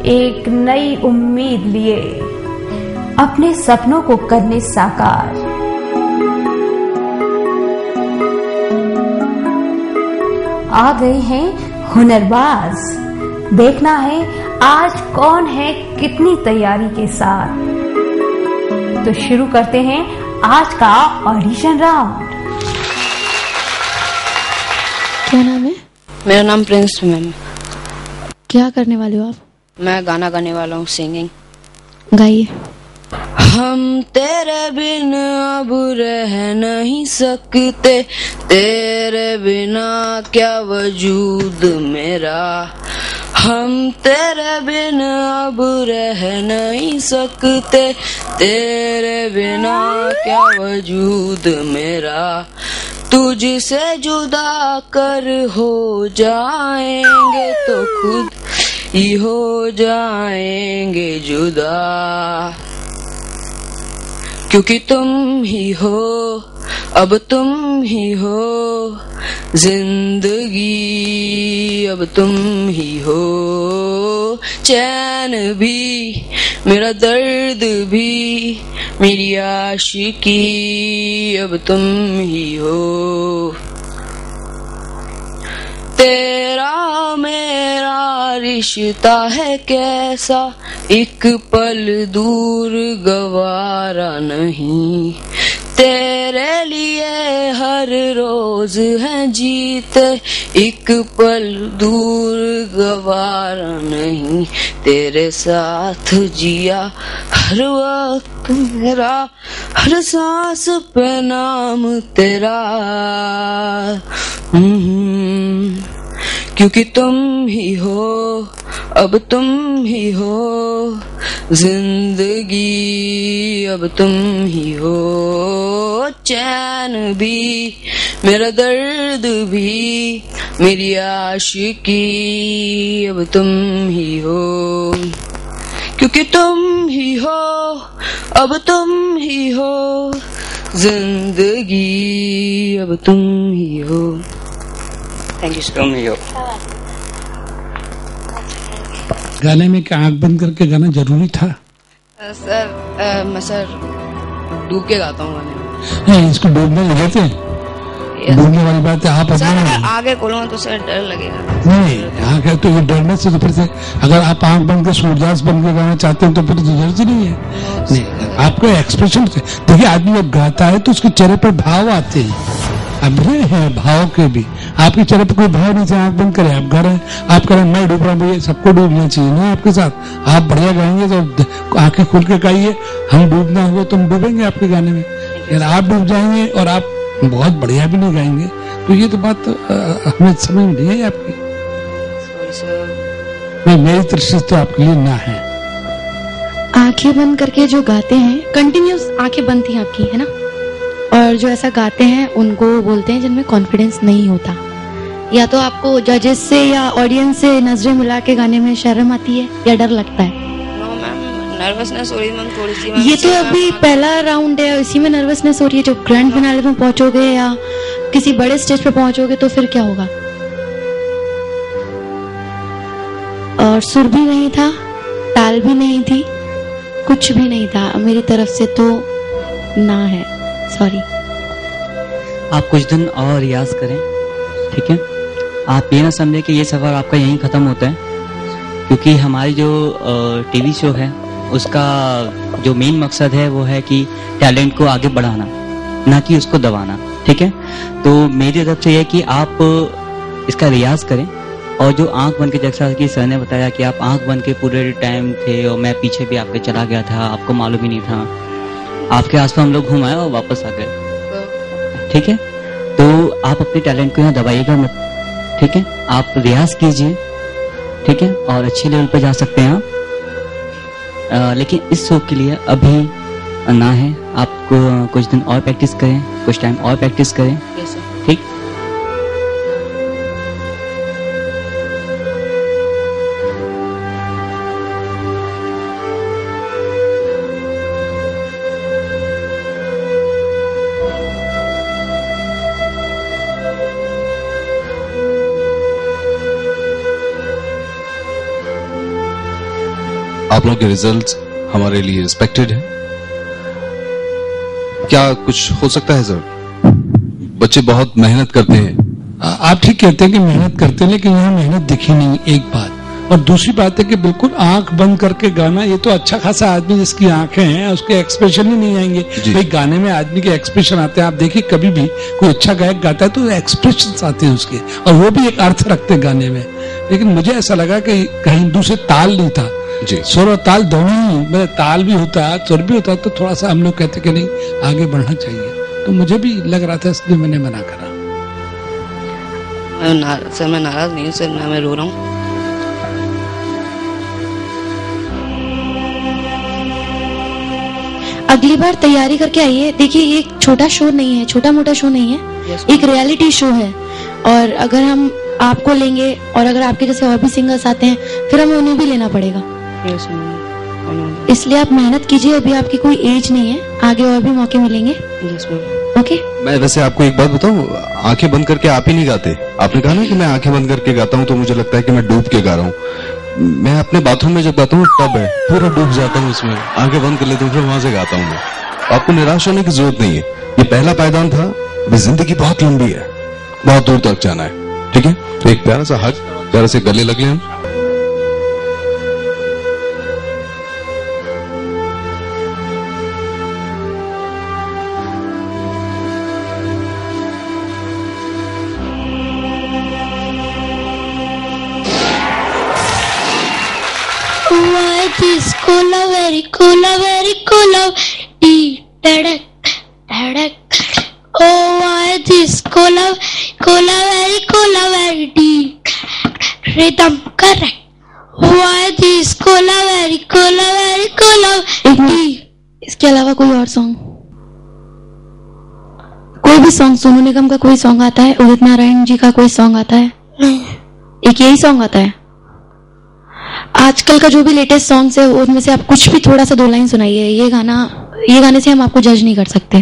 एक नई उम्मीद लिए अपने सपनों को करने साकार। आ गए हैं हुनरबाज, देखना है आज कौन है कितनी तैयारी के साथ। तो शुरू करते हैं आज का ऑडिशन राउंड। क्या नाम है? मेरा नाम प्रिंस मैम। क्या करने वाले हो आप? मैं गाना गाने वाला हूँ, सिंगिंग। गाइए। हम तेरे बिन अब रह नहीं सकते, तेरे बिना क्या वजूद मेरा। हम तेरे बिन अब रह नहीं सकते, तेरे बिना क्या वजूद मेरा। तुझसे जुदा कर हो जाएंगे तो खुद ही हो जाएंगे जुदा, क्योंकि तुम ही हो, अब तुम ही हो जिंदगी, अब तुम ही हो चैन भी, मेरा दर्द भी, मेरी आशिकी, अब तुम ही हो। तेरा मेरा रिश्ता है कैसा, एक पल दूर गवारा नहीं। तेरे लिए हर रोज है जीते, एक पल दूर गवारा नहीं। तेरे साथ जिया हर वक्त मेरा, हर सांस पे नाम तेरा। क्योंकि तुम ही हो, अब तुम ही हो जिंदगी, अब तुम ही हो चैन भी, मेरा दर्द भी, मेरी आशिकी, अब तुम ही हो। क्योंकि तुम ही हो, अब तुम ही हो जिंदगी, अब तुम ही हो। Thank you so much. गाने में क्या आंख बंद करके गाना जरूरी था? सर मैं सर डूब के गाता हूँ गाने में। नहीं, इसको डूबने नहीं देते। डूबने वाली बात है। आप सर आगे खोलो तो सर डर लगेगा। नहीं, आगे तो ये डरने से तो फिर से अगर आप आंख बंद के सूरदास बन के गाना चाहते हैं तो फिर तो जरूरत नहीं है। नहीं, आपको एक्सप्रेशन से देखिए, आदमी जब गाता है तो उसके चेहरे पर भाव आते हैं। अब है भाव के भी, आपके चेहरे पर कोई भाव नहीं चाहिए। आंख बंद करें, आप गा रहे हैं, आप करें मैं डूब रहा हूँ, भैया सबको डूबना चाहिए ना आपके साथ। आप बढ़िया गाएंगे तो आंखें खुल के गाइए। हम डूबना होगा तो हम डूबेंगे आपके गाने में। अगर आप डूब जाएंगे और आप बहुत बढ़िया भी नहीं गाएंगे तो ये तो बात हमें समझ में नहीं है आपकी। नहीं, मेरी तरफ से तो आपके लिए ना है। आंखें बंद करके जो गाते हैं, कंटिन्यूस आंखें बंद थी आपकी, है ना? और जो ऐसा गाते हैं उनको बोलते हैं जिनमें कॉन्फिडेंस नहीं होता। या तो आपको जजेस से या ऑडियंस से नजरें मिला के गाने में शर्म आती है या डर लगता है? नर्वसनेस हो रही है थोड़ी सी। ये तो अभी पहला राउंड है, इसी में नर्वसनेस हो रही है। जब ग्रैंड फिनाले में पहुंचोगे या किसी बड़े स्टेज पे पहुंचोगे तो फिर क्या होगा? और सुर भी नहीं था, ताल भी नहीं थी, कुछ भी नहीं था। मेरी तरफ से तो ना है, सॉरी। आप कुछ दिन और रियाज करें, ठीक है? आप ये ना समझे कि ये सफर आपका यहीं खत्म होता है, क्योंकि हमारी जो टीवी शो है उसका जो मेन मकसद है वो है कि टैलेंट को आगे बढ़ाना, ना कि उसको दबाना, ठीक है? तो मेरी तरफ से यह कि आप इसका रियाज करें। और जो आंख बन के, जैसा कि सर ने बताया कि आप आंख बन के पूरे टाइम थे और मैं पीछे भी आपके चला गया था, आपको मालूम ही नहीं था, आपके आसपास हम लोग घूम आए और वापस आ गए, ठीक है? तो आप अपने टैलेंट को यहाँ दबाइएगा मत, ठीक है? आप रियाज कीजिए, ठीक है? और अच्छे लेवल पे जा सकते हैं आप। लेकिन इस शो के लिए अभी ना है, आपको कुछ दिन और प्रैक्टिस करें, कुछ टाइम और प्रैक्टिस करें, ठीक? आप लोगों के रिजल्ट्स हमारे लिए रिस्पेक्टेड है। क्या कुछ हो सकता है सर? बच्चे बहुत मेहनत करते हैं। आप ठीक कहते हैं कि मेहनत करते हैं, लेकिन यहाँ मेहनत दिखी नहीं, एक बात। और दूसरी बात है कि बिल्कुल आंख बंद करके गाना, ये तो अच्छा खासा आदमी जिसकी आंखें हैं उसके एक्सप्रेशन ही नहीं आएंगे। भाई गाने में आदमी के एक्सप्रेशन आते हैं। आप देखिए कभी भी कोई अच्छा गायक गाता है तो एक्सप्रेशन आते हैं उसके, और वो भी एक अर्थ रखते हैं गाने में। लेकिन मुझे ऐसा लगा कि कहीं दूसरे ताल नहीं था जी, सुर और ताल दोनों ही, मतलब ताल भी होता है सुर भी होता है, तो थोड़ा सा हम लोग कहते कि नहीं आगे बढ़ना चाहिए। तो मुझे भी लग रहा था, इसलिए मैंने मना करा। सर मैं नाराज नहीं हूँ सर, मैं रो रहा हूँ। अगली बार तैयारी करके आइए। देखिए ये एक छोटा शो नहीं है, छोटा मोटा शो नहीं है, एक रियलिटी शो है। और अगर हम आपको लेंगे और अगर आपके जैसे और भी सिंगर्स आते हैं फिर हमें उन्हें भी लेना पड़ेगा। इसलिए आप मेहनत कीजिए, अभी आपकी कोई एज नहीं है, आगे और भी मौके मिलेंगे। ओके। मैं वैसे आपको एक बात बताऊं, आंखें बंद करके आप ही नहीं गाते। आपने कहा ना कि मैं आंखें बंद करके गाता हूं तो मुझे लगता है कि मैं डूब के गा रहा हूं। मैं अपने बाथरूम में जब गाता हूँ टब है, पूरा डूब जाता हूँ उसमें, आंखें बंद कर लेता हूँ, फिर वहां से गाता हूँ मैं। आपको निराश होने की जरूरत नहीं है, ये पहला पायदान था। जिंदगी बहुत लंबी है, बहुत दूर तक जाना है, ठीक है? तो एक प्यारा सा हक, प्यारा से गले लग लें। This cola very cola very cola dee dadak dadak. Oh why this cola cola very dee rhythm correct. Why this cola very cola dee. इसके अलावा कोई और सॉन्ग, कोई भी सॉन्ग, सोनू निगम का कोई सॉन्ग आता है, उदित नारायण जी का कोई सॉन्ग आता है? नहीं, एक यही सॉन्ग आता है। आजकल का जो भी लेटेस्ट सॉन्ग्स है उनमें से आप कुछ भी थोड़ा सा 2 लाइन सुनाइए। ये गाने से हम आपको जज नहीं कर सकते।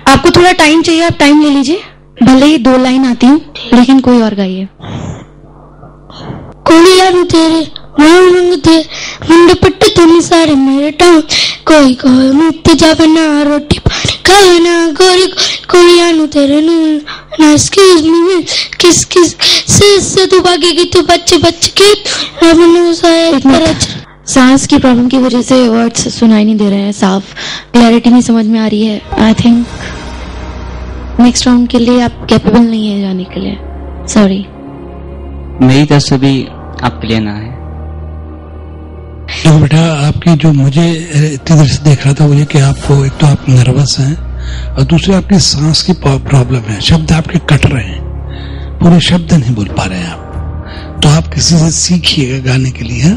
आपको थोड़ा टाइम चाहिए, आप टाइम ले लीजिए, भले ही 2 लाइन आती हूँ, लेकिन कोई और गाइए। तेरे रंग दे मुंडे पट्टे तुम सारे मेरे टाउन, कोई कोई मुझे जावे ना रोटी खावे ना गोरी कोरियानु तेरे नून ना एक्सक्यूज मी किस किस से तू भागेगी तू बच्चे बच्चे के सांस की प्रॉब्लम की वजह से वर्ड्स सुनाई नहीं दे रहे हैं, साफ क्लैरिटी नहीं समझ में आ रही है। आई थिंक नेक्स्ट राउंड के लिए आप कैपेबल नहीं है जाने के लिए, सॉरी। मेरी तरफ से भी आपके लिए ना है। तो बेटा आपकी जो मुझे इतनी देर से देख रहा था वो ये कि आपको एक तो आप नर्वस हैं और दूसरे आपकी सांस की प्रॉब्लम है, शब्द आपके कट रहे हैं, पूरे शब्द नहीं बोल पा रहे हैं आप। तो आप किसी से सीखिएगा गाने के लिए,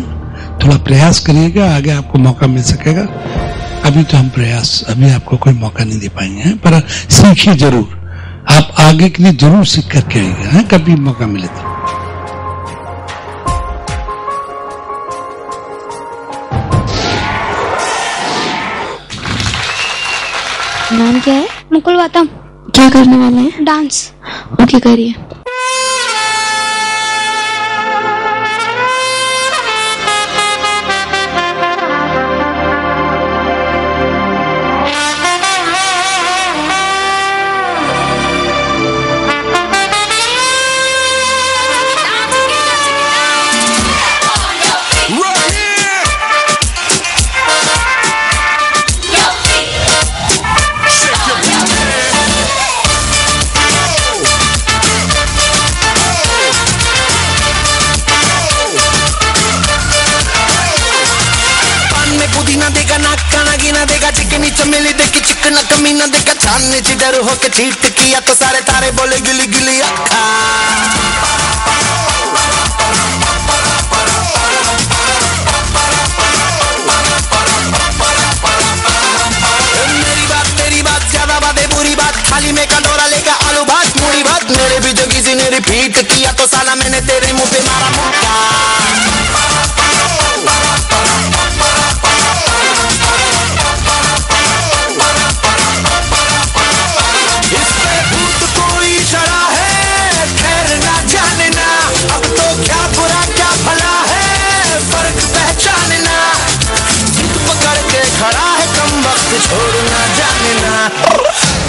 थोड़ा प्रयास करिएगा, आगे आपको मौका मिल सकेगा। अभी तो हम अभी आपको कोई मौका नहीं दे पाएंगे, पर सीखिए जरूर, आप आगे के लिए जरूर सीख करके आइएगा, कभी मौका मिले तो। नाम क्या है? मुकुल वातम। क्या करने वाले हैं? डांस। ओके करिए। चिकनी चमेली देखी चिकना कमीना देखा छानने ची डर होके चीट किया तो सारे तारे बोले गिली गिली अखा। मेरी बात ज्यादा बातें बुरी बात, थाली में कटोरा लेकर आलू भात मूड़ी भात, मेरे भी जो किसी ने रिपीट किया तो साला मैंने तेरे मुंह पे मारा मुक्का। मुझे छोड़ ना जाने ना।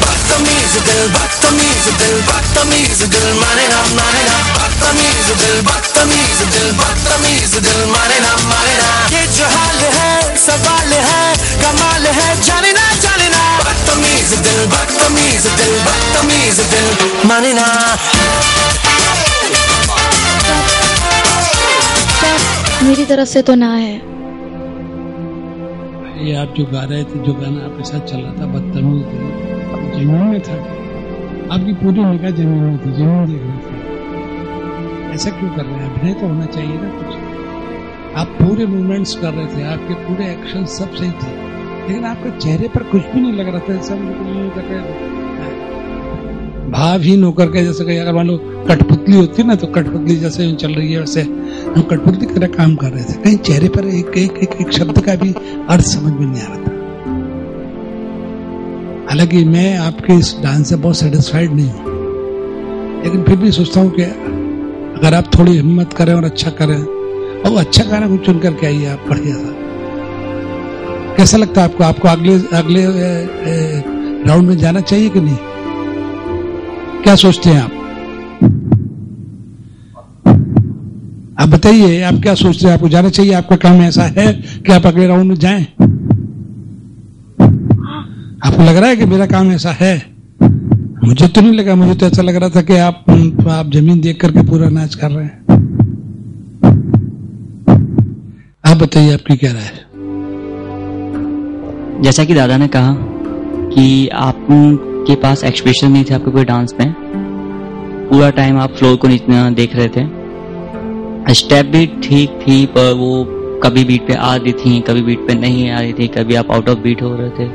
बदतमीज दिल बदतमीज दिल बदतमीज दिल माने ना माने ना। बदतमीज दिल बदतमीज दिल बदतमीज दिल माने ना माने ना। ये जो हाल है सवाल है कमाल है जाने ना जाने ना। बदतमीज दिल बदतमीज दिल बदतमीज दिल माने ना। मेरी तरफ से तो ना है। ये आप जो गा रहे थे, जो गाना आपके साथ चल रहा था बदतमीज दिल, जमीन में था, आपकी पूरी निगाह जमीन में थी, जमीन देख रही थी। ऐसा क्यों कर रहे हैं? अभिनय तो होना चाहिए ना कुछ। आप पूरे मूवमेंट्स कर रहे थे, आपके पूरे एक्शन सब सही थे, लेकिन आपके चेहरे पर कुछ भी नहीं लग रहा था। सब भावहीन होकर के, जैसे कि अगर मान लो कठपुतली होती ना, तो कठपुतली जैसे चल रही है वैसे हम कठपुतली की तरह काम कर रहे थे। कहीं चेहरे पर एक शब्द का भी अर्थ समझ में नहीं आ रहा था। हालांकि मैं आपके इस डांस से बहुत सेटिस्फाइड नहीं हूँ, लेकिन फिर भी सोचता हूँ कि अगर आप थोड़ी हिम्मत करें और अच्छा करें, और अच्छा गाना कुछ चुन करके आइए आप बढ़िया सा। कैसा लगता है आपको? आपको अगले राउंड में जाना चाहिए कि नहीं? क्या सोचते हैं आप बताइए, आप क्या सोचते हैं? आपको जाना चाहिए? आपका काम ऐसा है कि आप अगले राउंड में जाएं? आपको लग रहा है कि मेरा काम ऐसा है? मुझे तो नहीं लगा, मुझे तो ऐसा लग रहा था कि आप जमीन देख करके पूरा नाच कर रहे हैं। आप बताइए आपकी क्या राय है? जैसा कि दादा ने कहा कि आपके पास एक्सप्रेशन नहीं थे आपके कोई डांस में, पूरा टाइम आप फ्लोर को देख रहे थे। स्टेप भी ठीक थी, पर वो कभी बीट पे आ रही थी, कभी बीट पे नहीं आ रही थी, कभी आप आउट ऑफ बीट हो रहे थे।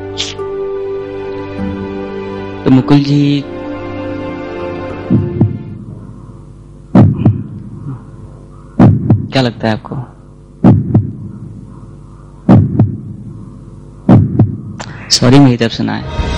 तो मुकुल जी, क्या लगता है आपको? सॉरी मेरी तरफ से ना है।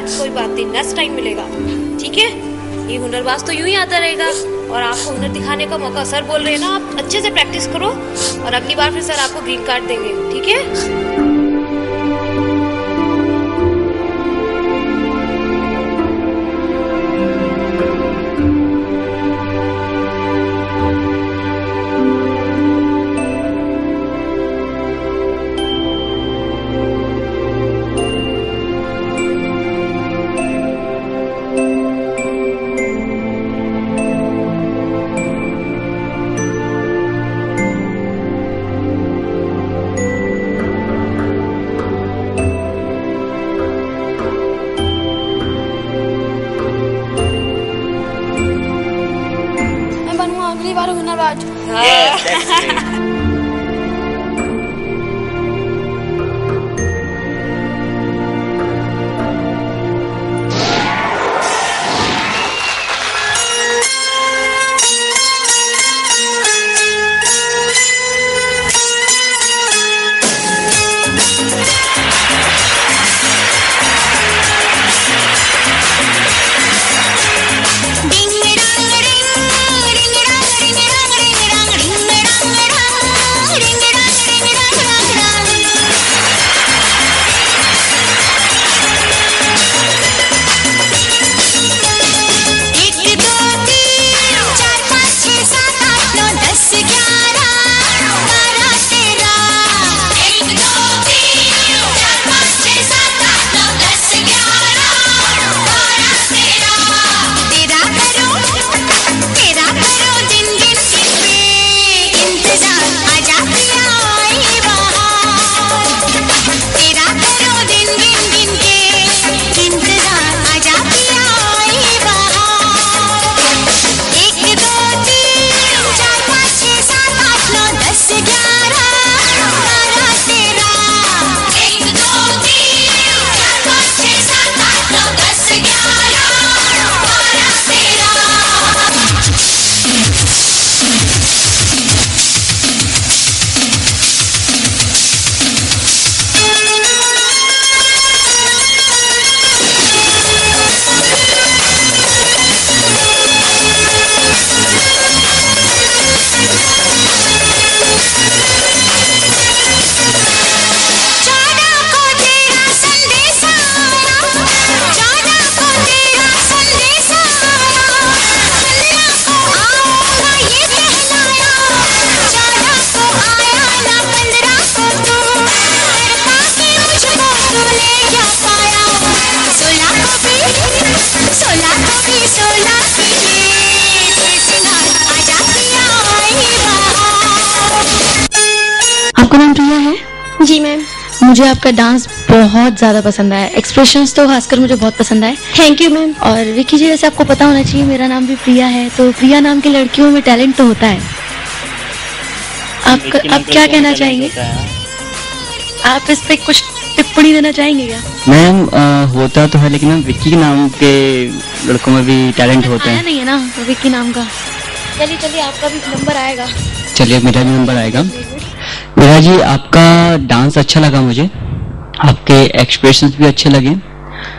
कोई बात नहीं, नेक्स्ट टाइम मिलेगा, ठीक है? ये हुनरबाज तो यूं ही आता रहेगा, और आपको हुनर दिखाने का मौका सर बोल रहे हैं ना, आप अच्छे से प्रैक्टिस करो और अगली बार फिर सर आपको ग्रीन कार्ड देंगे, ठीक है? जी मैम। मुझे आपका डांस बहुत ज़्यादा पसंद आया, एक्सप्रेशंस तो खासकर मुझे बहुत पसंद आए। Thank you ma'am. और विक्की जी, जैसे आपको पता होना चाहिए मेरा नाम भी प्रिया है, तो प्रिया नाम की लड़कियों में टैलेंट तो होता है। आप क्या कहना चाहेंगे? आप इस पे कुछ टिप्पणी देना चाहेंगे क्या? मैम होता तो है, लेकिन मैम विक्की के नाम के लड़कों में भी टैलेंट होता है। नहीं है ना विक्की नाम का। चलिए आपका भी नंबर आएगा। चलिए मेरा भी नंबर आएगा। मेरा जी, आपका डांस अच्छा लगा मुझे, आपके एक्सप्रेशंस भी अच्छे लगे।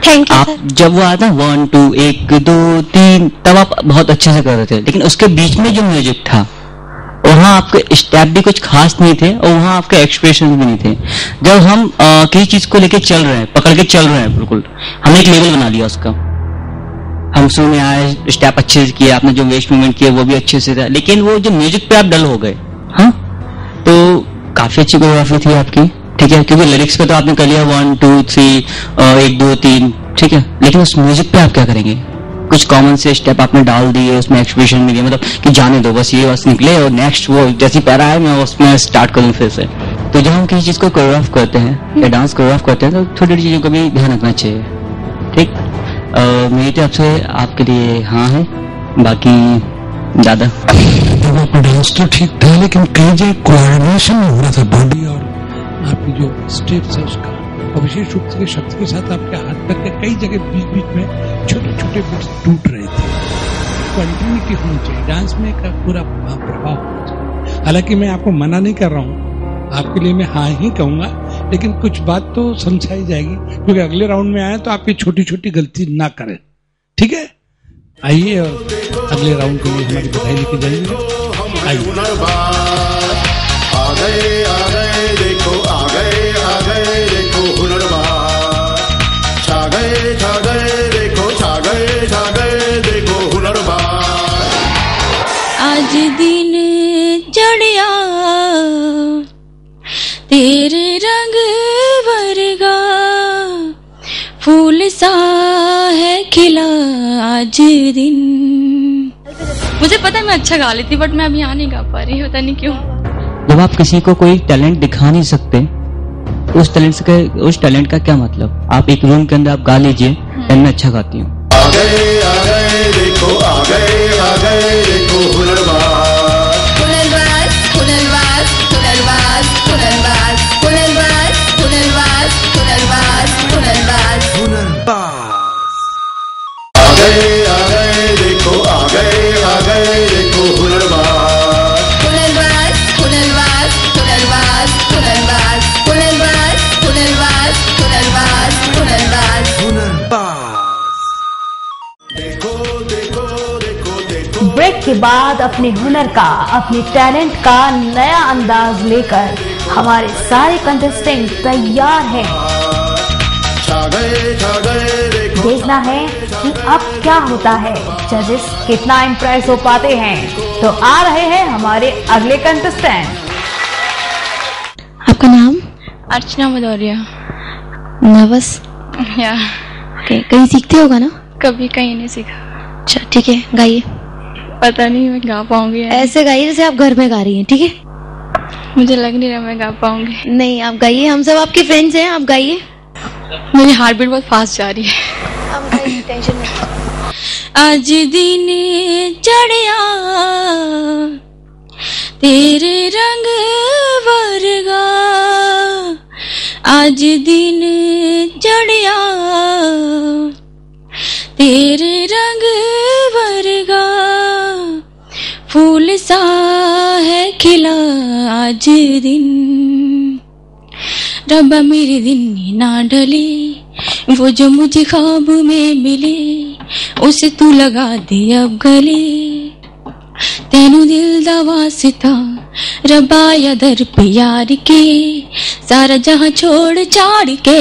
Thank you. आप जब वो आता 1 2 1 2 3 तब आप बहुत अच्छे से कर रहे थे, लेकिन उसके बीच में जो म्यूजिक था वहाँ आपके स्टेप भी कुछ खास नहीं थे और वहाँ आपके एक्सप्रेशन भी नहीं थे। जब हम किसी चीज को लेके चल रहे हैं, पकड़ के चल रहे हैं, बिल्कुल हमने एक लेवल बना लिया उसका। हम शुरू में आए, स्टेप अच्छे से किए, आपने जो वेस्ट मूवमेंट किया वो भी अच्छे से था, लेकिन वो जो म्यूजिक पे आप डल हो गए। हाँ, तो काफी अच्छी कोरियोग्राफी थी आपकी, ठीक है, क्योंकि लिरिक्स पे तो आपने कर लिया 1 2 3 1 2 3, ठीक है, लेकिन उस म्यूजिक पे आप क्या करेंगे? कुछ कॉमन से स्टेप आपने डाल दिए, उसमें एक्सप्रेशन भी दिया, मतलब कि जाने दो बस, ये बस निकले और नेक्स्ट वो जैसी पैरा है मैं उसमें स्टार्ट करूँ फिर से। तो जब हम किसी चीज को कोरियोग्राफ करते हैं या डांस कोरियोग्राफ करते हैं तो छोटी छोटी चीजों का भी ध्यान रखना चाहिए, ठीक। मेरी तरफ से आपके लिए हाँ है, बाकी ज्यादा आपका डांस तो ठीक था, लेकिन कई जगह कोऑर्डिनेशन नहीं हो रहा था बॉडी और आपकी जो स्टेप्स है उसका, और विशेष रूप से शब्द के साथ आपके हाथ पैर के कई जगह बीच बीच में छोटे छोटे बिट्स टूट रहे थे। कंटिन्यूटी होनी चाहिए डांस में, का पूरा प्रभाव होना चाहिए। हालांकि मैं आपको मना नहीं कर रहा हूँ, आपके लिए मैं हाँ ही कहूंगा, लेकिन कुछ बात तो समझाई जाएगी, क्योंकि अगले राउंड में आए तो आप ये छोटी छोटी गलती ना करें, ठीक है। आइए और अगले राउंड के लिए हमारी बधाई लेके जाएंगे। आ गए देखो, आ गए देखो हुनरबाज, छा गए देखो, छा गए देखो हुनरबाज। आज दिन चढ़िया तेरे रंग वर्गा, फूल सा है खिला आज दिन। मुझे पता है मैं अच्छा गा लेती, बट मैं अभी यहाँ नहीं गा पा रही, पता नहीं क्यों। जब आप किसी को कोई टैलेंट दिखा नहीं सकते तो उस टैलेंट का क्या मतलब? आप एक रूम के अंदर आप गा लीजिए, मैं अच्छा गाती हूँ। आ गए देखो, आ गए देखो हुनरबाज, हुनरबाज, हुनरबाज, हुनरबाज, हुनरबाज, हुनरबाज, हुनरबाज, हुनरबाज, हुनरबाज, हुनरबाज। आ गए देखो, आ गए देखो हुनरबाज, हुनरबाज, हुनरबाज, हुनरबाज, हुनरबाज, हुनरबाज, हुनरबाज, हुनरबाज, हुनरबाज, हुनरबाज। देखो देखो देखो देखो। ब्रेक के बाद अपने हुनर का, अपने टैलेंट का नया अंदाज लेकर हमारे सारे कंटेस्टेंट तैयार हैं। देखना है कि अब क्या होता है, जजेस कितना इम्प्रेस हो पाते हैं। तो आ रहे हैं हमारे अगले कंटेस्टेंट। आपका नाम? अर्चना भदौरिया। नर्वस? या ओके, कहीं सीखते होगा ना? कभी कहीं नहीं सीखा। अच्छा ठीक है, गाइए। पता नहीं मैं गा पाऊंगी। ऐसे गाइए जैसे आप घर में गा रही हैं, ठीक है? मुझे लग नहीं रहा मैं गा पाऊंगी। नहीं, आप गाइए, हम सब आपके फ्रेंड्स हैं, आप गाइए। मेरी हार्ट बीट बहुत फास्ट जा रही है। आप गाइए, टेंशन मत। आज दिन चढ़िया तेरे रंग वर्गा, आज दिन चढ़िया तेरे रंग वर्गा, फूल सा है खिला आज दिन। रब्बा मेरे दिन ना ढले, वो जो मुझे ख्वाब में मिले, उसे तू लगा दे अब गले। तेनू दिल दा वास्ता रब्बा या दर पे यार के, सारा जहां छोड़ छाड़ के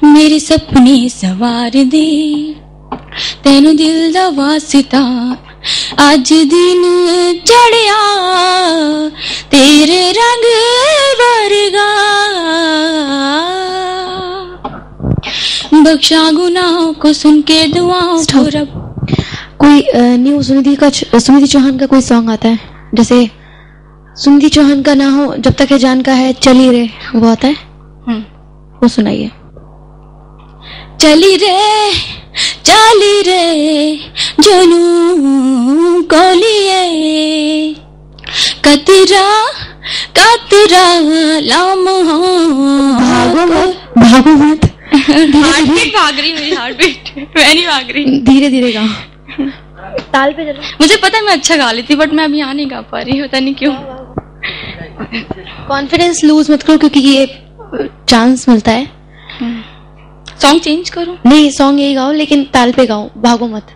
मेरे सपने सवार दे। तेनू दिल दा वास्ता आज दिन चढ़िया तेरे रंग वर्गा, बख्शा गुनाहों को सुन के दुआओं को रब। कोई न्यू सुनिधि चौहान का कोई सॉन्ग आता है, जैसे सुनिधि चौहान का ना हो जब तक है जान का है, चली रे, वो आता है, वो सुनाइए। चली रे जनू को लिए कतरा लाम भागो मत। हार्टबीट भाग रही, मेरी हार्टबीट मैं नहीं भाग रही। धीरे धीरे गाओ, ताल पे चलो। मुझे पता है मैं अच्छा गा लेती, बट मैं अभी यहाँ नहीं गा पा रही, पता नहीं क्यों। कॉन्फिडेंस लूज मत करो, क्योंकि ये चांस मिलता है। सॉन्ग चेंज करो? नहीं, सॉन्ग यही गाओ, लेकिन ताल पे गाओ, भागो मत।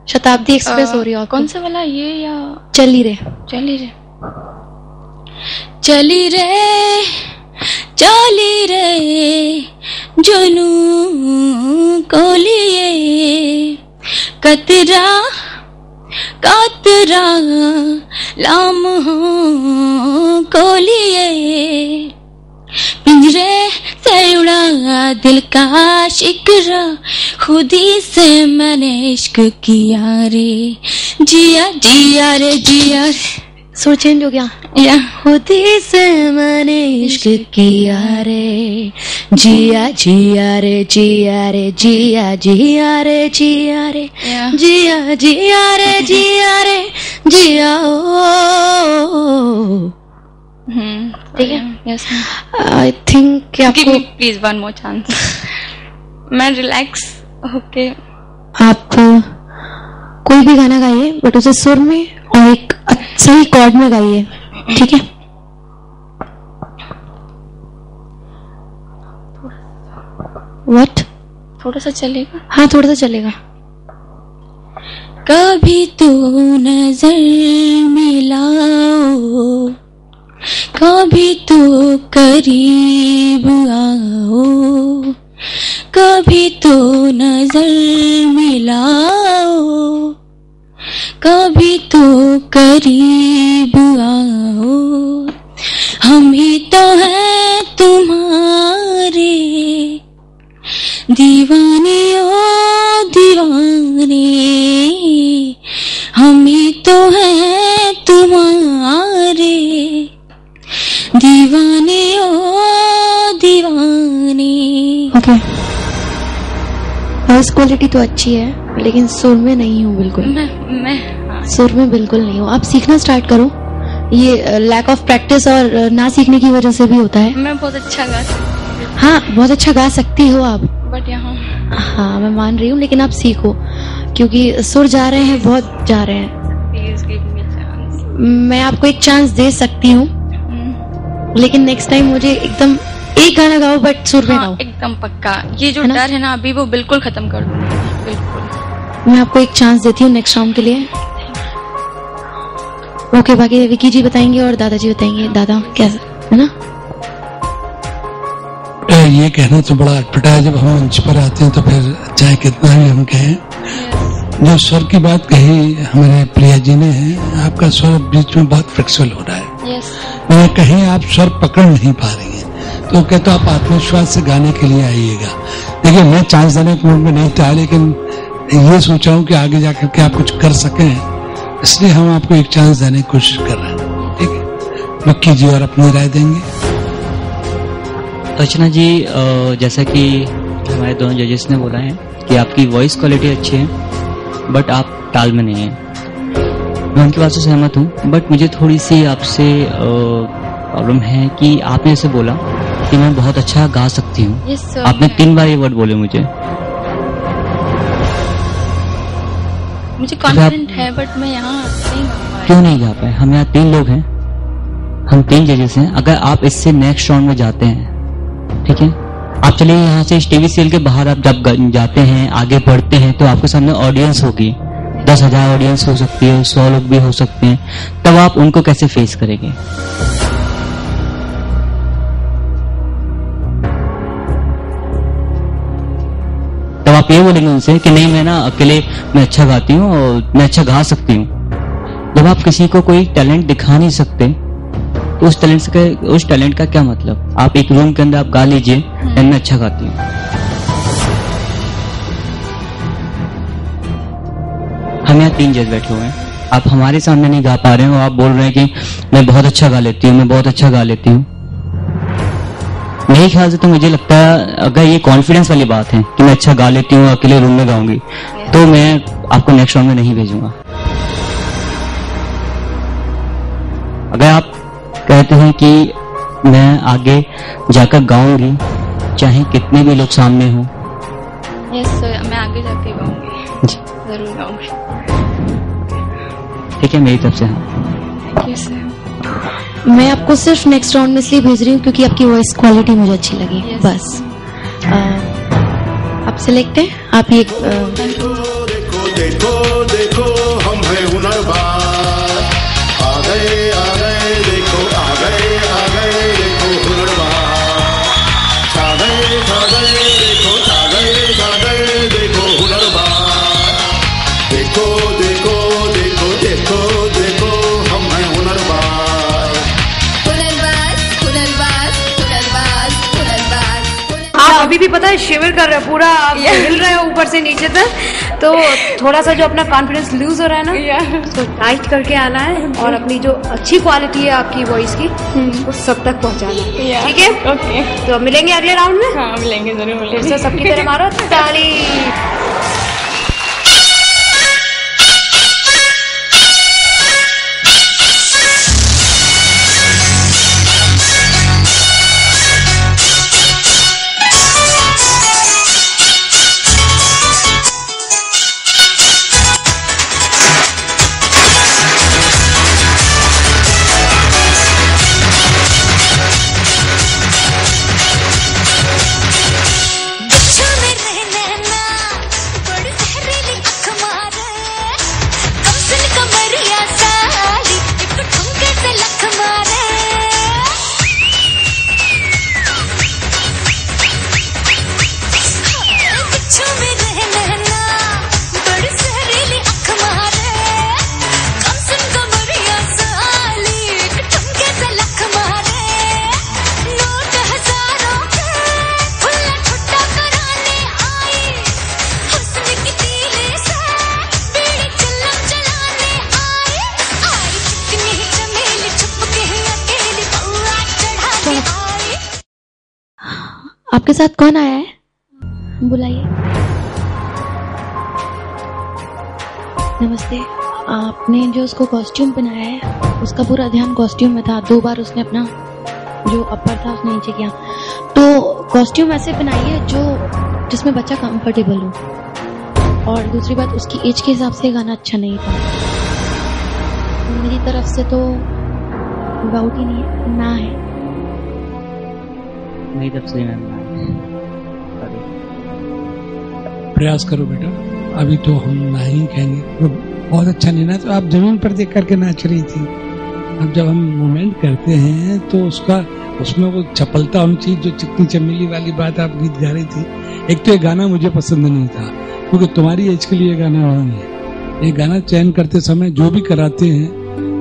शताब्दी एक्सप्रेस हो रही है। कौन सा वाला, ये या चली रे? चली रे जनू को लिए कतरा लाम को लिए पिंजरे से उड़ा दिल का शिकरा, खुदी से मैंने इश्क किया रे, जिया रे। सुर चेंज हो गया। या खुदी से मैंने इश्क किया रे, जिया रे, जिया रे, जिया रे, जिया रे, जिया रे, जिया ओ। ठीक है। आई थिंक आपको प्लीज वन मोर चांस। मैं रिलैक्स होके। आप कोई भी गाना गाइए, बट उसे सुर में और एक सही कॉर्ड में गाइए, ठीक है? व्हाट? थोड़ा सा चलेगा? हाँ, थोड़ा सा चलेगा। कभी तो नजर मिलाओ, कभी तो करीब आओ, कभी तो नजर मिलाओ, कभी तो करीब आओ, हम ही तो हैं तुम्हारे दीवाने ओ दीवाने, हम ही तो हैं तुम्हारे दीवाने ओ दीवाने। ओके, वॉइस क्वालिटी तो अच्छी है, लेकिन सुर में नहीं हूँ बिल्कुल। मैं सुर में बिल्कुल नहीं हूँ। आप सीखना स्टार्ट करो। ये लैक ऑफ प्रैक्टिस और ना सीखने की वजह से भी होता है। मैं बहुत अच्छा गा सकती हूँ। हाँ, बहुत अच्छा गा सकती हो आप, बट यहाँ हाँ मैं मान रही हूँ, लेकिन आप सीखो, क्योंकि सुर जा रहे हैं, बहुत जा रहे हैं। Please give me chance. मैं आपको एक चांस दे सकती हूँ, लेकिन नेक्स्ट टाइम मुझे एकदम एक गाना गाओ, बट सुर में गाओ। एकदम पक्का। ये जो डर है ना अभी, वो बिल्कुल खत्म कर दूंगी, बिल्कुल। मैं आपको एक चांस देती हूँ नेक्स्ट राउंड के लिए। ओके, बाकी विकी जी बताएंगे और दादाजी बताएंगे। दादा कैसा है ना? ये कहना तो बड़ा अटपटा है, जब हम मंच पर आते हैं तो फिर चाहे कितना भी हम कहें। जो स्वर की बात कही हमारे प्रिया जी ने है, आपका स्वर बीच में बहुत फ्लेक्सिबल हो रहा है। मैंने कहीं आप स्वर पकड़ नहीं पा रही हैं, तो कहते आप आत्मविश्वास से गाने के लिए आइएगा। देखिए, मैं चांस देने के मूड में नहीं था, लेकिन ये सोचा हूँ कि आगे जाकर के आप कुछ कर सकें, इसलिए हम आपको एक चांस देने की कोशिश कर रहे हैं। ठीक है, विक्की जी और अपनी राय देंगे। अर्चना जी, जैसा कि हमारे दोनों जजेस ने बोला है कि आपकी वॉइस क्वालिटी अच्छी है, बट आप ताल में नहीं है। मैं उनकी बात से सहमत हूँ, बट मुझे थोड़ी सी आपसे प्रॉब्लम है कि आपने ऐसे बोला कि मैं बहुत अच्छा गा सकती हूँ। आपने 3 बार ये वर्ड बोले मुझे कॉन्फिडेंट है, बट मैं यहाँ नहीं गा पाई। क्यों नहीं गा पाए? हम यहाँ 3 लोग हैं, हम 3 जजेस हैं। अगर आप इससे नेक्स्ट राउंड में जाते हैं, ठीक है, आप चलिए यहाँ से टीवी सीरियल के बाहर, आप जब जाते हैं, आगे बढ़ते हैं, तो आपके सामने ऑडियंस होगी, 10,000 ऑडियंस हो सकती है, 100 लोग भी हो सकते हैं। तब आप उनको कैसे फेस करेंगे? तब आप ये बोलेंगे उनसे कि नहीं, मैं ना अकेले मैं अच्छा गाती हूँ और मैं अच्छा गा सकती हूँ। जब आप किसी को कोई टैलेंट दिखा नहीं सकते, तो उस टैलेंट का क्या मतलब? आप एक रूम के अंदर आप गा लीजिए, मैं अच्छा गाती हूँ। हम यहाँ 3 जज बैठे हुए हैं, आप हमारे सामने नहीं गा पा रहे हो, आप बोल रहे हैं कि मैं बहुत अच्छा गा लेती हूँ, मैं बहुत अच्छा गा लेती हूँ। मेरे ख्याल से तो मुझे लगता है अगर ये कॉन्फिडेंस वाली बात है कि मैं अच्छा गा लेती हूँ, अकेले रूम में गाऊंगी, तो मैं आपको नेक्स्ट राउंड में नहीं भेजूंगा। अगर आप कहते हैं कि मैं आगे जाकर गाऊंगी चाहे कितने भी लोग सामने हों। यस सर, मैं आगे जाके गाऊंगी, जरूर गाऊंगी। ठीक है, मेरी तरफ से हाँ। Thank you sir. मैं आपको सिर्फ नेक्स्ट राउंड में इसलिए भेज रही हूँ क्योंकि आपकी वॉइस क्वालिटी मुझे अच्छी लगी। Yes. बस आप सिलेक्ट हैं, आप ये देखो देखो देखो हम हैं हुनरबाज, आ गए देखो आ गए देखो हुनरबाज, छा गए देखो छा गए देखो हुनरबाज, देखो देखो देखो देखो देखो हम हैं हुनरबाज। आप अभी भी पता है शिविर कर रहे हो, पूरा आप हिल रहे हो ऊपर से नीचे तक, तो थोड़ा सा जो अपना कॉन्फिडेंस लूज हो रहा है ना, तो टाइट करके आना है और अपनी जो अच्छी क्वालिटी है आपकी वॉइस की उसको सब तक पहुंचाना है। ठीक है, ओके। तो मिलेंगे अगले राउंड में। हाँ मिलेंगे, जरूर फिर मिलेंगे। से सबकी तरह मारो ताली। आपके साथ कौन आया है, बुलाइए। नमस्ते। आपने जो उसको कॉस्ट्यूम पहनाया है उसका पूरा ध्यान कॉस्ट्यूम में था, 2 बार उसने अपना जो अपर था उसने नीचे किया, तो कॉस्ट्यूम ऐसे पहनाइए जो जिसमें बच्चा कंफर्टेबल हो। और दूसरी बात, उसकी एज के हिसाब से गाना अच्छा नहीं था। मेरी तरफ से तो डाउट ही नहीं है, ना है। मेरी तरफ से मैम प्रयास करो बेटा, अभी तो हम नहीं कहेंगे, तो बहुत अच्छा नहीं ना, तो आप जमीन पर देख करके नाच रही थी। अब जब हम मूवमेंट करते हैं तो उसमें वो चपलता होनी चाहिए, जो चिकनी चमेली वाली बात आप गीत गा रही थी। एक तो ये गाना मुझे पसंद नहीं था, क्योंकि तुम्हारी एज के लिए गाना नहीं है। ये गाना चयन करते समय जो भी कराते हैं,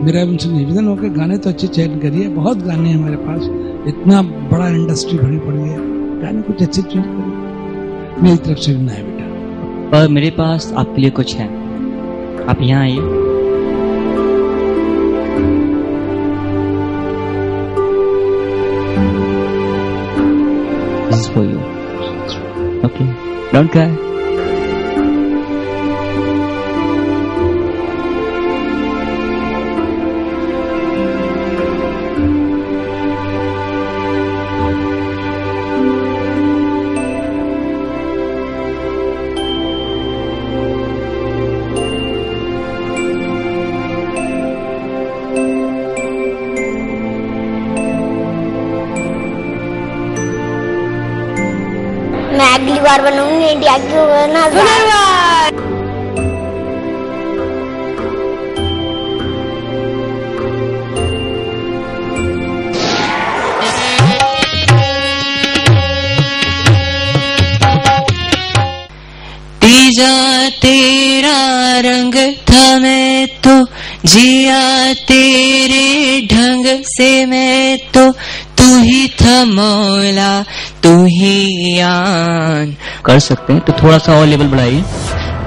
मेरा उनसे निवेदन हो कि गाने तो अच्छे चयन करिए, बहुत गाने हैं हमारे पास, इतना बड़ा इंडस्ट्री भरी पड़ी है, गाने कुछ अच्छे चूज करिए। मेरी तरफ से ना है बेटा। पर मेरे पास आपके लिए कुछ है, आप यहाँ आइए। This is for you. Okay, don't cry. मैं अगली बार बनूंगी इंडिया की हुनरबाज। तीजा तेरा रंग था, मैं तो जिया तेरे ढंग से, मैं तो तू ही था मौला, तू ही आन। कर सकते हैं तो थोड़ा सा और लेवल बढ़ाइए।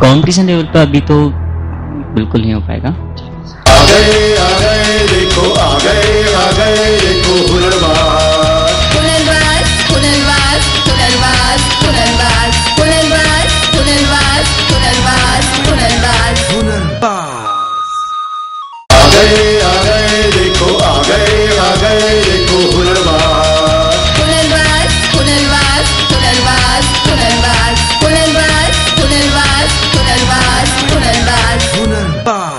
कंपटीशन लेवल पे अभी तो बिल्कुल नहीं हो पाएगा। गए देखो आ गए देखो हुनरबाज हुनरबाज हुनरबाज हुनरबाज हुनरबाज हुनरबाज हुनरबाज हुनरबाज हुनरबाज हुनरबाज आ गए देखो आ गए देखो हुनरबाज हुनरबाज हुनरबाज हुनरबाज हुनरबाज हुनरबाज हुनरबाज हुनरबाज हुनरबाज हुनरबाज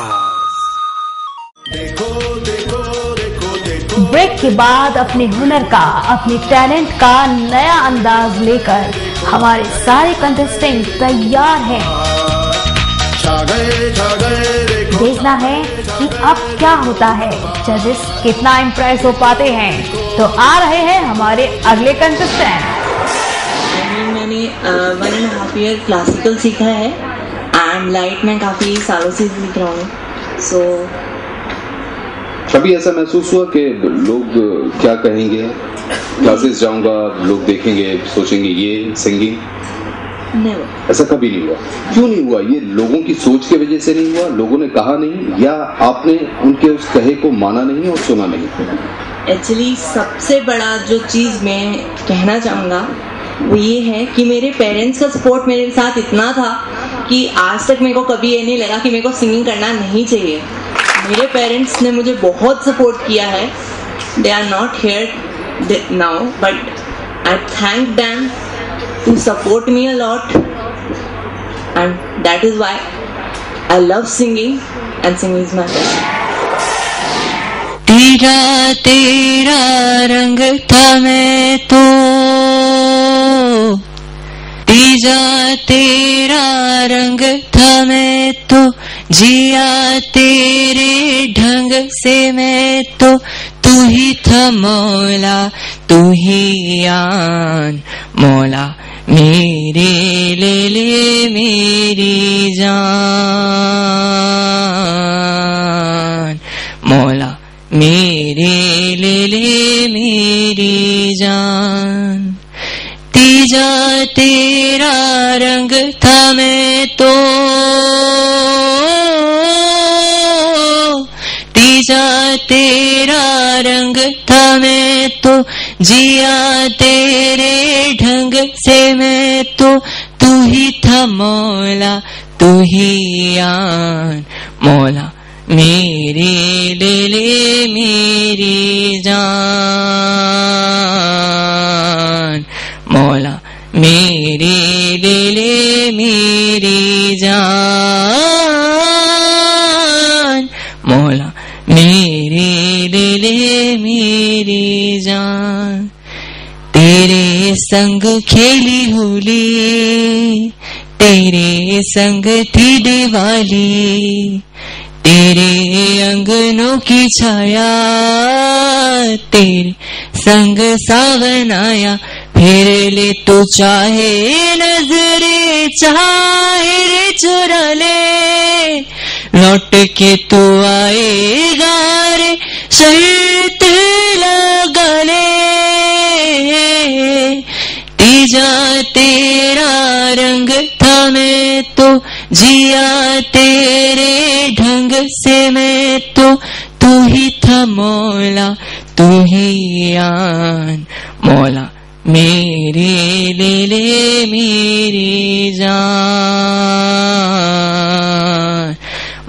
देखो देखो देखो देखो। ब्रेक के बाद अपने हुनर का, अपने टैलेंट का नया अंदाज लेकर हमारे सारे कंटेस्टेंट तैयार हैं। छा गए देखो। देखना है कि अब क्या होता है, जजेस कितना इम्प्रेस हो पाते हैं। तो आ रहे हैं हमारे अगले कंटेस्टेंट। मैंने 1.5 ईयर क्लासिकल सीखा है एंड लाइट में काफ़ी सालों से सीख रहा हूँ। सो कभी ऐसा महसूस हुआ कि लोग क्या कहेंगे, क्लासेस जाऊंगा, लोग देखेंगे, सोचेंगे ये सिंगिंग? नेवर। ऐसा कभी नहीं हुआ? क्यों नहीं हुआ? ये लोगों की सोच की वजह से नहीं हुआ? लोगों ने कहा नहीं, या आपने उनके उस कहे को माना नहीं और सुना नहीं? एक्चुअली सबसे बड़ा जो चीज़ मैं कहना चाहूँगा वो ये है कि मेरे पेरेंट्स का सपोर्ट मेरे साथ इतना था कि आज तक मेरे को कभी ये नहीं लगा कि मेरे को सिंगिंग करना नहीं चाहिए। मेरे पेरेंट्स ने मुझे बहुत सपोर्ट किया है। They are not here now but I thank them to support me a lot and that is why I love singing and singing is my passion. तेरा तेरा रंग था मैं तो, तीजा तेरा रंग था मैं तो, जिया तेरे ढंग से मैं तो, तू ही था मौला तू ही आन मौला मेरे ले मेरी जान, मौला मेरे ले मेरी जान। तीजा तेरा रंग था मैं तो, तीजा तेरा रंग था मैं तो, जिया तेरे ढंग से मैं तो, तू ही था मौला तू ही आन मौला मेरे ले मेरी जान, मौला मेरे ले मेरी जान, मौला मेरे ले मेरी जान। तेरे संग खेली होली, तेरे संग थी दिवाली, तेरे अंगनों की छाया, तेरे संग सावन आया, फिर ले तो चाहे नजरे चाहे रे चुरा ले, लौट के तो आएगा रे शर्त लगा ले। तीजा तेरा रंग था मैं तो, जिया तेरे ढंग से मैं तो, तू ही था मौला तू ही आन मौला मेरे ले मेरी जान,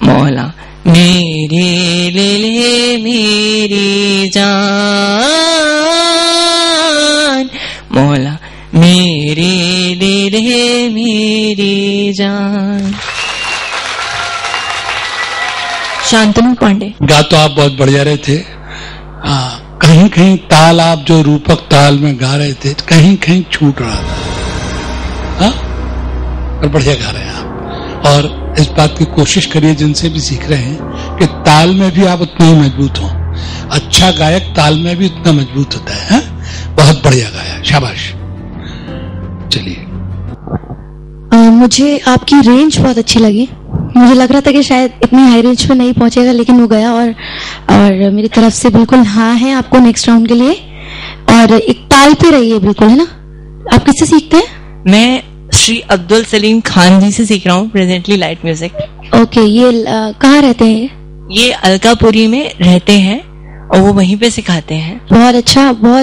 मौला मेरे ले मेरी जान, मौला मेरे ले मेरी जान। शांतनु पांडे। गा तो आप बहुत बढ़िया रहे थे। कहीं कहीं ताल आप जो रूपक ताल में गा रहे थे, कहीं कहीं छूट रहा था। और बढ़िया गा रहे हैं आप। और इस बात की कोशिश करिए जिनसे भी सीख रहे हैं कि ताल में भी आप उतने ही मजबूत हो। अच्छा गायक ताल में भी उतना मजबूत होता है। बहुत बढ़िया गाया, शाबाश। चलिए। मुझे आपकी रेंज बहुत अच्छी लगी। मुझे लग रहा था कि शायद इतनी हाई रेंज पे नहीं पहुंचेगा, लेकिन वो गया। और मेरी तरफ से बिल्कुल हाँ है आपको नेक्स्ट राउंड के लिए। और एक ताल पे रहिए बिल्कुल, है ना। आप किससे सीखते हैं? मैं श्री अब्दुल सलीम खान जी से सीख रहा हूँ, प्रेजेंटली लाइट म्यूजिक। ओके, ये कहाँ रहते हैं? ये अलकापुरी में रहते हैं और वो वहीं पे सिखाते हैं। बहुत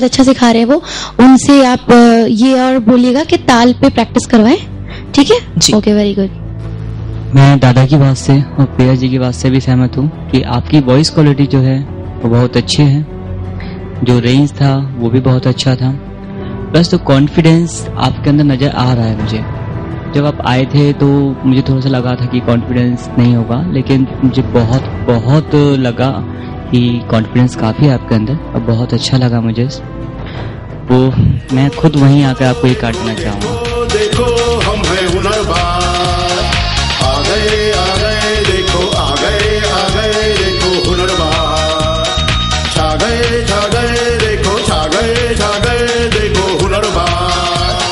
अच्छा सिखा रहे हैं वो। उनसे आप ये और बोलिएगा कि ताल पे प्रैक्टिस करवाएं, ठीक है? Okay, very good. मैं दादा की बात से और पिया जी की बात से भी सहमत हूँ कि आपकी वॉइस क्वालिटी जो है वो बहुत अच्छी है, जो रेंज था वो भी बहुत अच्छा था, प्लस तो कॉन्फिडेंस आपके अंदर नजर आ रहा है। मुझे जब आप आए थे तो मुझे थोड़ा सा लगा था कि कॉन्फिडेंस नहीं होगा, लेकिन मुझे बहुत लगा कि कॉन्फिडेंस काफ़ी है आपके अंदर और बहुत अच्छा लगा मुझे। वो मैं खुद वहीं आकर आपको ये कार्ड देना चाहूँगा। देखो हम हैं हुनरबाज, आ गए देखो आ गए देखो हुनरबाज, छा गए देखो छा गए देखो हुनरबाज,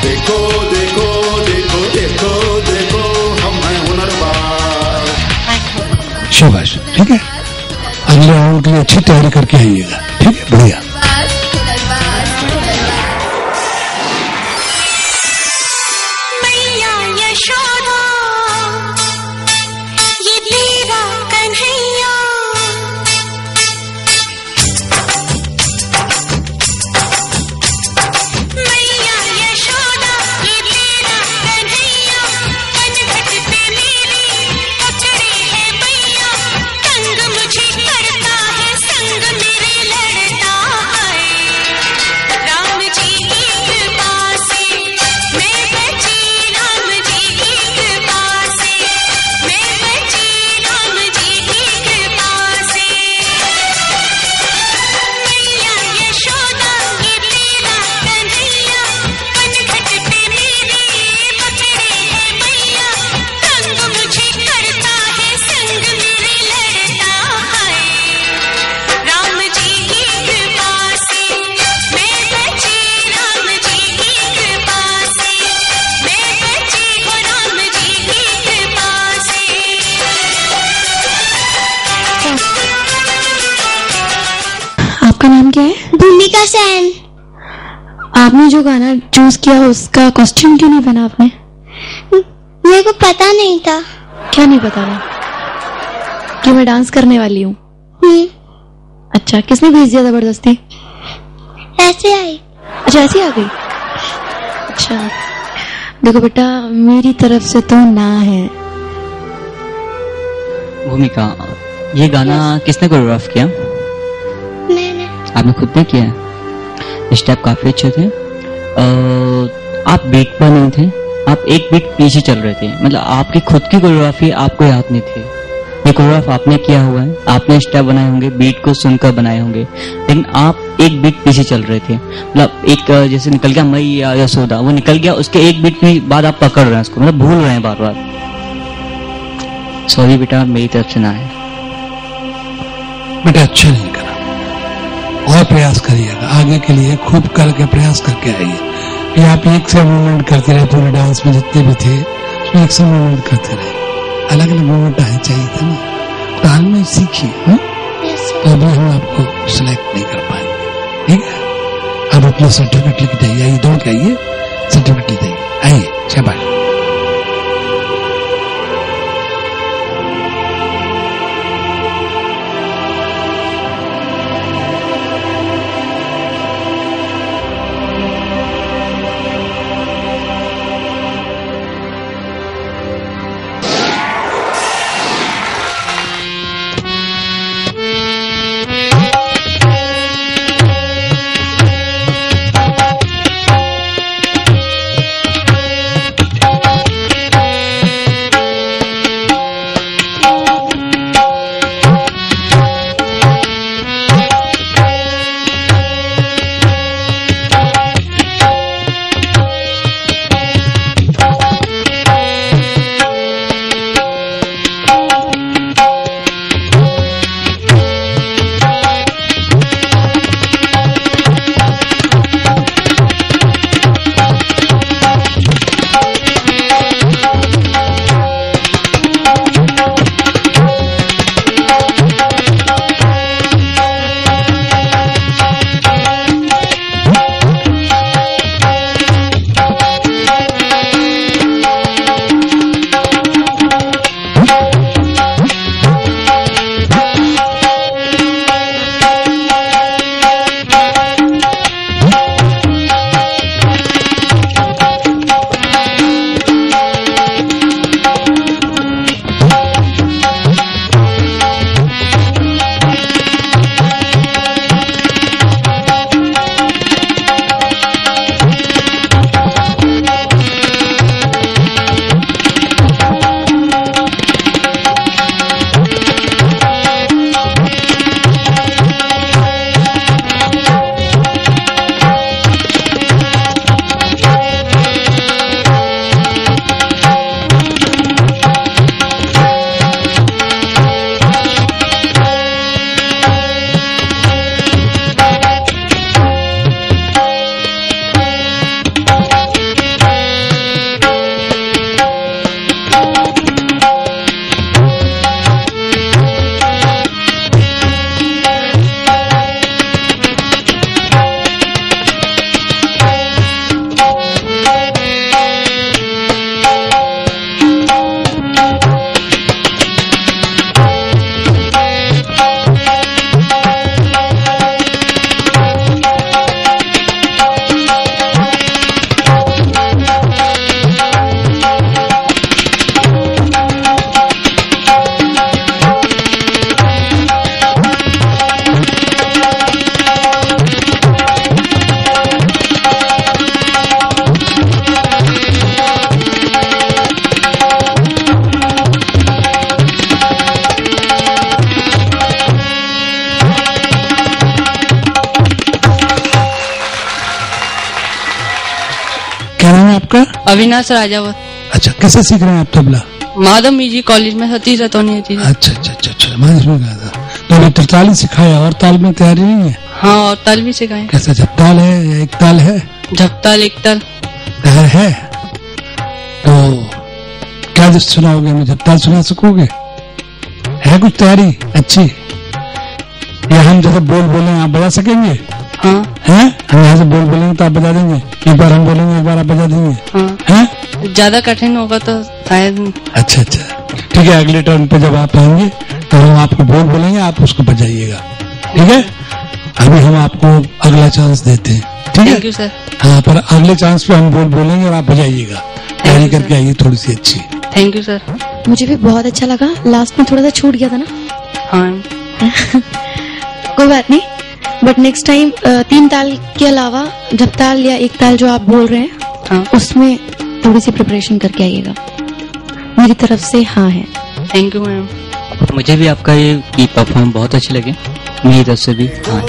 देखो देखो देखो देखो देखो हम हैं हुनरबाज। शाबाश, ठीक है। अगले राउंड के लिए अच्छी तैयारी करके आइएगा, ठीक है? बढ़िया। आपका नाम क्या है? भूमिका सेन। आपने जो गाना चूज किया उसका कॉस्ट्यूम क्यों नहीं पहना आपने? मेरे को पता नहीं था। क्या नहीं पता था? कि मैं डांस करने वाली हूँ। अच्छा, किसने भेज दिया जबरदस्ती? ऐसे आई। अच्छा, ऐसे आ गई। अच्छा, देखो बेटा, मेरी तरफ से तो ना है। भूमिका, ये गाना किसने कोरियोग्राफ किया? मैंने। आपने खुद ने किया है? स्टेप काफी अच्छे थे। आप बीट पर नहीं थे, आप एक बीट पीछे चल रहे थे, मतलब आपकी खुद की कोरियोग्राफी आपको याद नहीं थी। ये कोरियोग्राफ आपने किया हुआ है, आपने स्टेप बनाए होंगे, बीट को सुनकर बनाए होंगे, लेकिन आप एक बीट पीछे चल रहे थे। मतलब एक जैसे निकल गया मई या यशोदा, वो निकल गया, उसके एक बीट के बाद आप पकड़ रहे हैं उसको, मतलब भूल रहे हैं बार बार। सॉरी बेटा, मेरी तरफ से ना है। बेटा अच्छा नहीं करा, और प्रयास करिएगा आगे के लिए, खूब करके प्रयास करके आइए। कि आप एक से मूवमेंट करते रहे, पूरे डांस में जितने भी थे उसमें एक से मूवमेंट करते रहे, अलग अलग मूवमेंट आने चाहिए था ना, ताल में सीखिए। तो अभी हम आपको सिलेक्ट नहीं कर पाएंगे, ठीक है? अब अपना सर्टिफिकेट लेके जाइए, आइए दौड़ के आइए, सर्टिफिकेट ले जाइए, आइए। शाबाश। है आपका? अविनाश राजावत। अच्छा, कैसे सीख रहे हैं आप तबला? माधव म्यूजिक कॉलेज में सतीश रतौनी है। अच्छा अच्छा अच्छा अच्छा, मैं इसमें गया था। तो अभी ताल ही सिखाया और ताल में तैयारी नहीं है? हाँ, और ताल भी सिखाए। कैसा झपताल है या एक ताल है? झपताल एक ताल है। तो क्या सुनाओगे हमें? झपताल सुना सकोगे? है कुछ तैयारी अच्छी? या हम जैसे बोलेंगे आप बजा सकेंगे? हाँ। हैं? हम यहाँ से बोलेंगे तो आप बजा देंगे? एक बार हम बोलेंगे, एक बार आप बजा देंगे? हाँ। हैं? ज्यादा कठिन होगा तो शायद। अच्छा अच्छा, ठीक है। अगले टर्न पे जब आप आएंगे तो हम आपको बोलेंगे, आप उसको बजाइएगा, ठीक है? अभी हम आपको अगला चांस देते हैं, ठीक है? Thank you sir. हाँ, पर अगले चांस पे हम बोलेंगे और आप बजाइएगा। तैयारी करके आइए थोड़ी सी अच्छी। Thank you sir. मुझे भी बहुत अच्छा लगा, लास्ट में थोड़ा सा छूट गया था ना। हाँ कोई बात नहीं, बट नेक्स्ट टाइम 3 ताल के अलावा झपताल या एक ताल जो आप बोल रहे हैं, हाँ, उसमें थोड़ी सी प्रिपरेशन करके आइएगा। मेरी तरफ से हाँ है। Thank you ma'am. मुझे भी आपका ये परफॉर्म बहुत अच्छे लगे, मेरी तरफ से भी हाँ।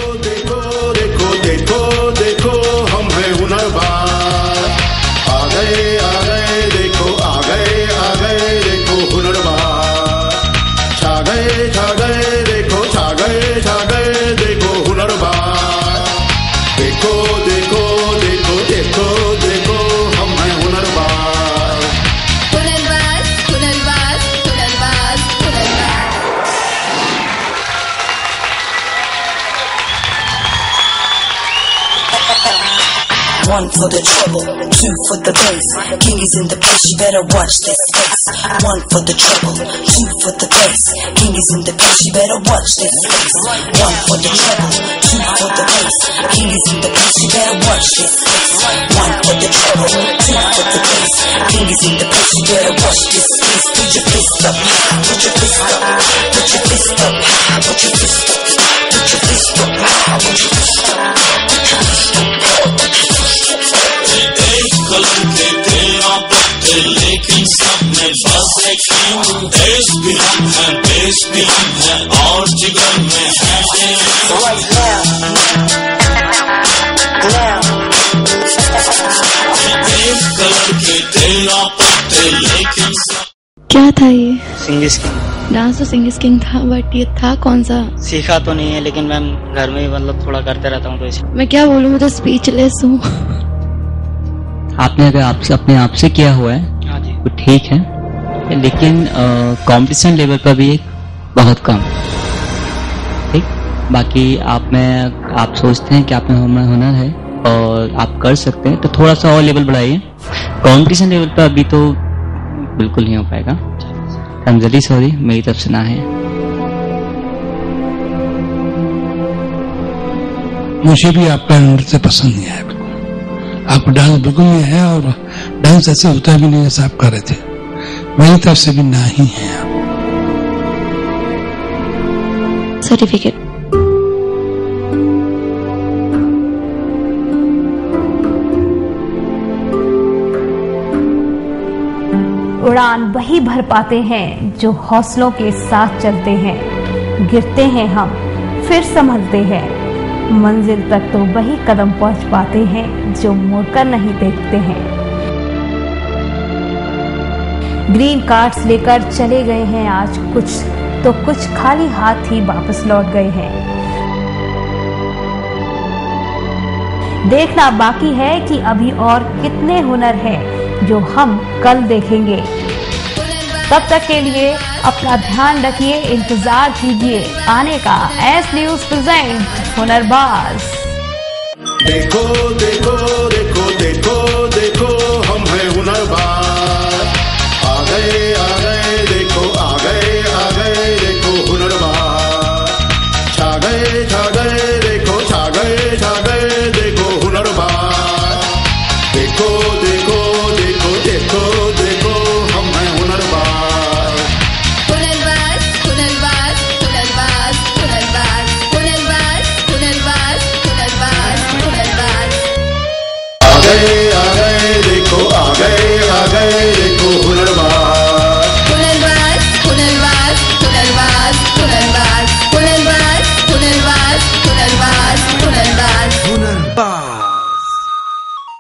देखो हम हैं हुनरबाज, आ गए देखो आ गए देखो हुनरबाज, छा गए देखो देखो हुनरबाज, देखो हम हैं Hunarbaaz. One for the trouble, 2 for the bass. King is in the place, you better watch this space. One for the trouble, 2 for the bass. King is in the place, you better watch this space. One for the trouble, 2 for the bass. King is in the place, you better watch this space. One for the trouble, 2 for the bass. King is in the place, you better watch this space. Put your fist up high, put your fist up high, put your fist up high, put your fist up high, put your fist up high, put your fist up high, put your fist up high. लेकिन सब में बस एक ही देश भी हम हैं, देश भी हम हैं और जिगर में है। एक कलर के तेरा पत्ते लेकिन क्या था ये? सिंगिस किंग। डांस तो सिंगिस किंग था, बट ये था कौन सा? सीखा तो नहीं है, लेकिन मैम घर में ही मतलब थोड़ा करते रहता हूँ तो इसे। मैं क्या बोलूँ, मैं तो स्पीचलेस हूँ। आपने अगर आपसे अपने आप से किया हुआ है तो ठीक है, लेकिन कंपटीशन लेवल पर भी एक बहुत कम, ठीक। बाकी आप सोचते हैं कि आप में हुनर है और आप कर सकते हैं, तो थोड़ा सा और लेवल बढ़ाइए। कंपटीशन लेवल पर अभी तो बिल्कुल नहीं हो पाएगा। आई एम रियली सॉरी, मेरी तरफ से ना है। मुझे भी आपका नृत्य पसंद नहीं आया, आपको डांस बिल्कुल नहीं है और डांस ऐसे होता भी नहीं जैसा आप कर रहे थे। मेरी तरफ से भी ना ही है। आप सर्टिफिकेट उड़ान वही भर पाते हैं जो हौसलों के साथ चलते हैं। गिरते हैं हम फिर संभलते हैं, मंजिल तक तो वही कदम पहुंच पाते हैं जो मुड़कर नहीं देखते हैं। ग्रीन कार्ड्स लेकर चले गए हैं आज कुछ, तो कुछ खाली हाथ ही वापस लौट गए हैं। देखना बाकी है कि अभी और कितने हुनर हैं जो हम कल देखेंगे। तब तक के लिए अपना ध्यान रखिए, इंतजार कीजिए आने का एस न्यूज प्रेजेंट हुनरबाज। देखो देखो देखो देखो देखो हम